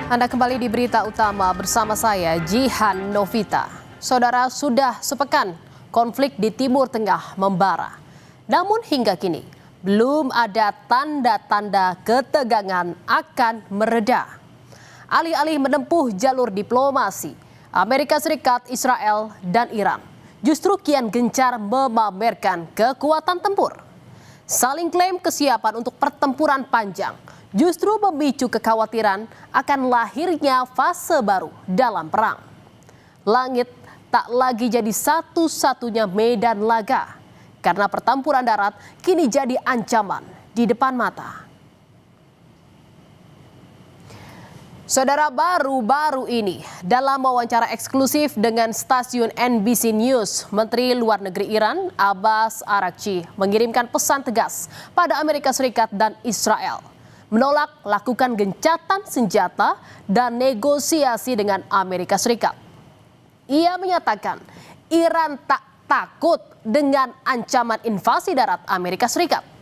Anda kembali di berita utama bersama saya, Jihan Novita. Saudara, sudah sepekan konflik di Timur Tengah membara. Namun hingga kini belum ada tanda-tanda ketegangan akan mereda. Alih-alih menempuh jalur diplomasi, Amerika Serikat, Israel, dan Iran justru kian gencar memamerkan kekuatan tempur. Saling klaim kesiapan untuk pertempuran panjang justru memicu kekhawatiran akan lahirnya fase baru dalam perang. Langit tak lagi jadi satu-satunya medan laga, karena pertempuran darat kini jadi ancaman di depan mata. Saudara, baru-baru ini dalam wawancara eksklusif dengan stasiun NBC News, Menteri Luar Negeri Iran Abbas Araghchi mengirimkan pesan tegas pada Amerika Serikat dan Israel, menolak lakukan gencatan senjata dan negosiasi dengan Amerika Serikat. Ia menyatakan Iran tak takut dengan ancaman invasi darat Amerika Serikat.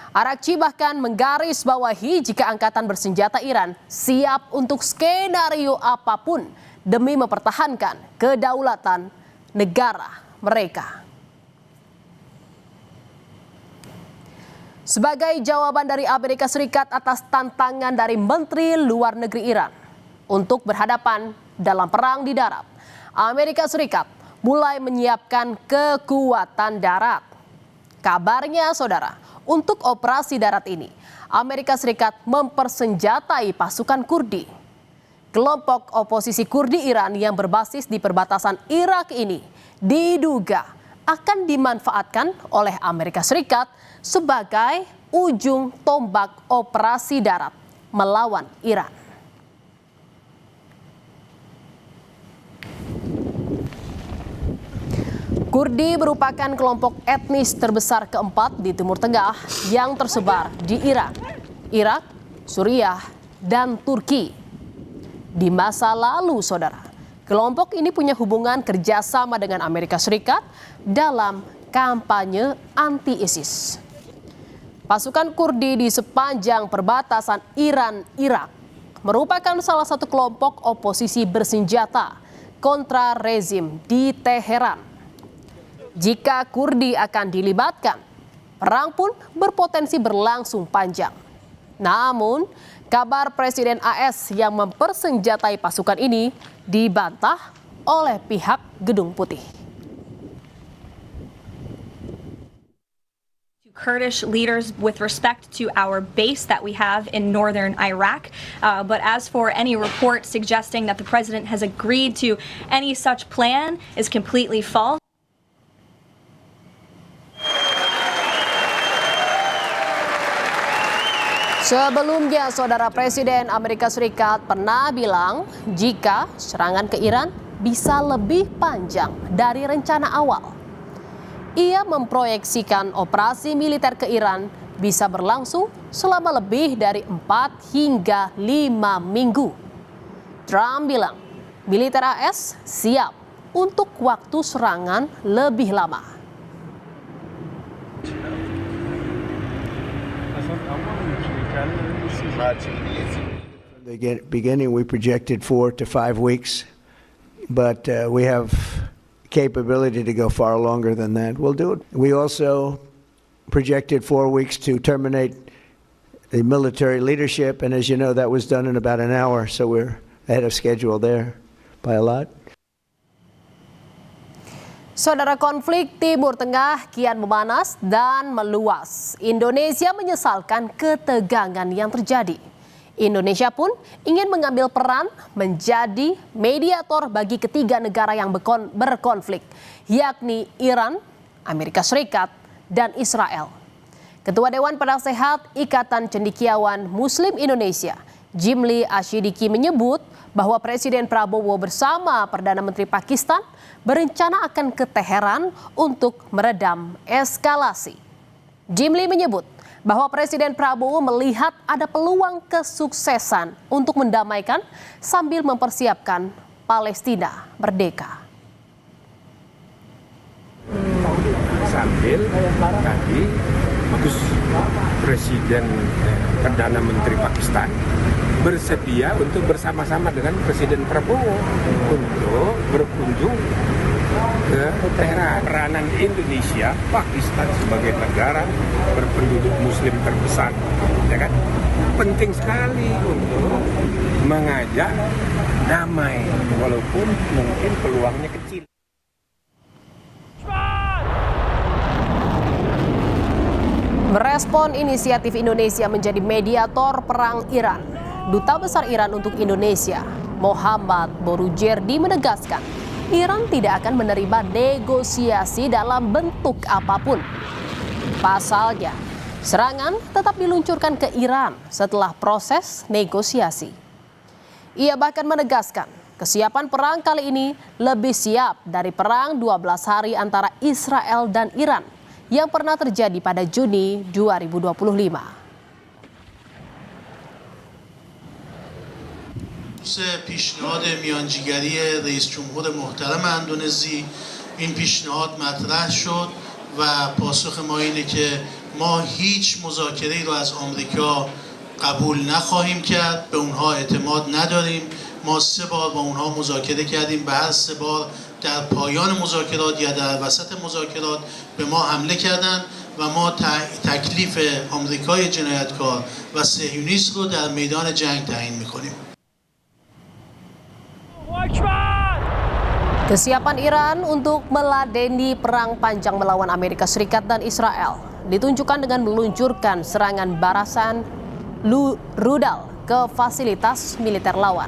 Araghchi bahkan menggarisbawahi jika angkatan bersenjata Iran siap untuk skenario apapun demi mempertahankan kedaulatan negara mereka. Sebagai jawaban dari Amerika Serikat atas tantangan dari Menteri Luar Negeri Iran untuk berhadapan dalam perang di darat, Amerika Serikat mulai menyiapkan kekuatan darat. Kabarnya, saudara, untuk operasi darat ini, Amerika Serikat mempersenjatai pasukan Kurdi. Kelompok oposisi Kurdi Iran yang berbasis di perbatasan Irak ini diduga akan dimanfaatkan oleh Amerika Serikat sebagai ujung tombak operasi darat melawan Iran. Kurdi merupakan kelompok etnis terbesar keempat di Timur Tengah yang tersebar di Iran, Irak, Suriah, dan Turki. Di masa lalu, saudara, kelompok ini punya hubungan kerjasama dengan Amerika Serikat dalam kampanye anti-ISIS. Pasukan Kurdi di sepanjang perbatasan Iran-Irak merupakan salah satu kelompok oposisi bersenjata kontra rezim di Teheran. Jika Kurdi akan dilibatkan, perang pun berpotensi berlangsung panjang. Namun, kabar Presiden AS yang mempersenjatai pasukan ini dibantah oleh pihak Gedung Putih. Kurdish leaders with respect to our base that we have in northern Iraq. But as for any report suggesting that the president has agreed to any such plan is completely false. Sebelumnya, saudara, Presiden Amerika Serikat pernah bilang jika serangan ke Iran bisa lebih panjang dari rencana awal. Ia memproyeksikan operasi militer ke Iran bisa berlangsung selama lebih dari 4 hingga 5 minggu. Trump bilang militer AS siap untuk waktu serangan lebih lama. From the beginning, we projected 4 to 5 weeks, but we have capability to go far longer than that. We'll do it. We also projected 4 weeks to terminate the military leadership, and as you know, that was done in about an hour, so we're ahead of schedule there by a lot. Saudara, konflik Timur Tengah kian memanas dan meluas. Indonesia menyesalkan ketegangan yang terjadi. Indonesia pun ingin mengambil peran menjadi mediator bagi ketiga negara yang berkonflik, yakni Iran, Amerika Serikat, dan Israel. Ketua Dewan Penasehat Ikatan Cendekiawan Muslim Indonesia, Jimli Asyidiki, menyebut bahwa Presiden Prabowo bersama Perdana Menteri Pakistan berencana akan ke Teheran untuk meredam eskalasi. Jimli menyebut bahwa Presiden Prabowo melihat ada peluang kesuksesan untuk mendamaikan sambil mempersiapkan Palestina merdeka. Sambil tadi Presiden Perdana Menteri Pakistan bersedia untuk bersama-sama dengan Presiden Prabowo untuk berkunjung ke Teheran. Peranan Indonesia, Pakistan sebagai negara berpenduduk Muslim terbesar, ya kan, penting sekali untuk mengajak damai, walaupun mungkin peluangnya kecil. Merespon inisiatif Indonesia menjadi mediator perang Iran, Duta Besar Iran untuk Indonesia, Muhammad Borujerdi menegaskan, Iran tidak akan menerima negosiasi dalam bentuk apapun. Pasalnya, serangan tetap diluncurkan ke Iran setelah proses negosiasi. Ia bahkan menegaskan, kesiapan perang kali ini lebih siap dari perang 12 hari antara Israel dan Iran yang pernah terjadi pada Juni 2025. پیشنهاد میانجیگری رئیس جمهور محترم اندونزی این پیشنهاد مطرح شد و پاسخ ما اینه که ما هیچ مذاکره‌ای رو از آمریکا قبول نخواهیم کرد، به اونها اعتماد نداریم. ما 3 بار با اونها مذاکره کردیم، به هر 3 بار در پایان مذاکرات یا در وسط مذاکرات به ما حمله کردند و ما تکلیف آمریکای جنایتکار و صهیونیست رو در میدان جنگ تعیین می‌کنیم. Kesiapan Iran untuk meladeni perang panjang melawan Amerika Serikat dan Israel ditunjukkan dengan meluncurkan serangan barasan rudal ke fasilitas militer lawan.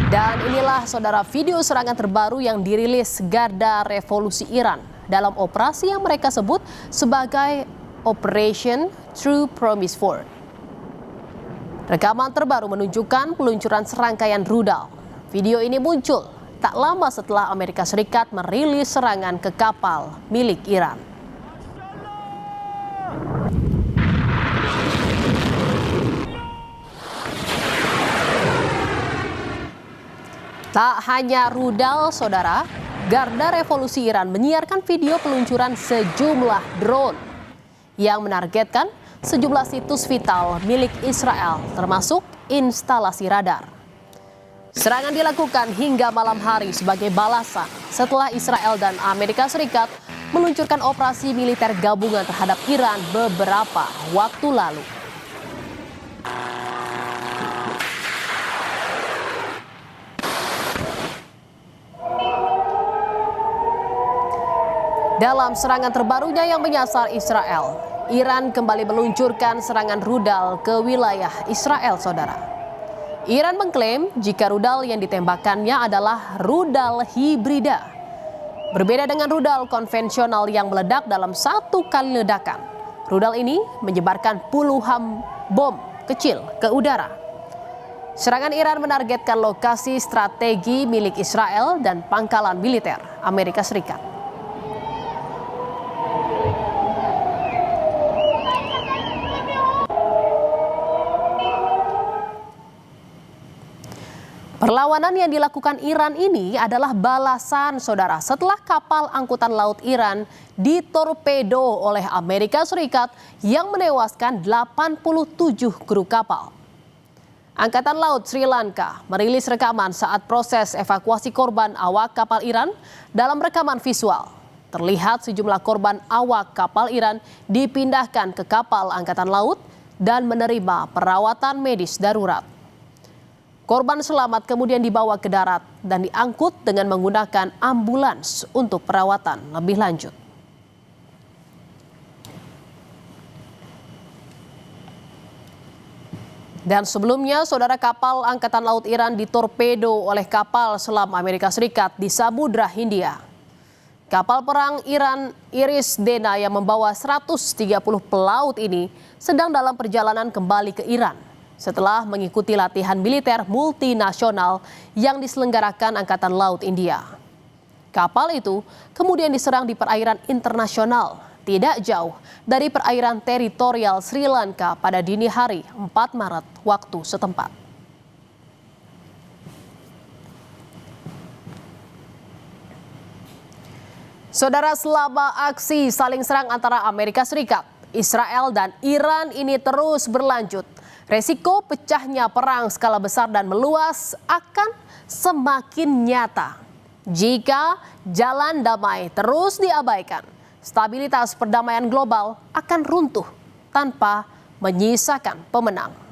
Dan inilah saudara video serangan terbaru yang dirilis Garda Revolusi Iran dalam operasi yang mereka sebut sebagai Operation True Promise 4. Rekaman terbaru menunjukkan peluncuran serangkaian rudal. Video ini muncul tak lama setelah Amerika Serikat merilis serangan ke kapal milik Iran. Tak hanya rudal, saudara, Garda Revolusi Iran menyiarkan video peluncuran sejumlah drone yang menargetkan sejumlah situs vital milik Israel, termasuk instalasi radar. Serangan dilakukan hingga malam hari sebagai balasan setelah Israel dan Amerika Serikat meluncurkan operasi militer gabungan terhadap Iran beberapa waktu lalu. Dalam serangan terbarunya yang menyasar Israel, Iran kembali meluncurkan serangan rudal ke wilayah Israel, saudara. Iran mengklaim jika rudal yang ditembakkannya adalah rudal hibrida. Berbeda dengan rudal konvensional yang meledak dalam satu kali ledakan, rudal ini menyebarkan puluhan bom kecil ke udara. Serangan Iran menargetkan lokasi strategi milik Israel dan pangkalan militer Amerika Serikat. Perlawanan yang dilakukan Iran ini adalah balasan, saudara, setelah kapal angkutan laut Iran ditorpedo oleh Amerika Serikat yang menewaskan 87 kru kapal. Angkatan Laut Sri Lanka merilis rekaman saat proses evakuasi korban awak kapal Iran. Dalam rekaman visual, terlihat sejumlah korban awak kapal Iran dipindahkan ke kapal angkatan laut dan menerima perawatan medis darurat. Korban selamat kemudian dibawa ke darat dan diangkut dengan menggunakan ambulans untuk perawatan lebih lanjut. Dan sebelumnya, saudara, kapal angkatan laut Iran ditorpedo oleh kapal selam Amerika Serikat di Samudra Hindia. Kapal perang Iran Iris Dena yang membawa 130 pelaut ini sedang dalam perjalanan kembali ke Iran setelah mengikuti latihan militer multinasional yang diselenggarakan Angkatan Laut India. Kapal itu kemudian diserang di perairan internasional tidak jauh dari perairan teritorial Sri Lanka pada dini hari 4 Maret waktu setempat. Saudara, selama aksi saling serang antara Amerika Serikat, Israel dan Iran ini terus berlanjut, resiko pecahnya perang skala besar dan meluas akan semakin nyata. Jika jalan damai terus diabaikan, stabilitas perdamaian global akan runtuh tanpa menyisakan pemenang.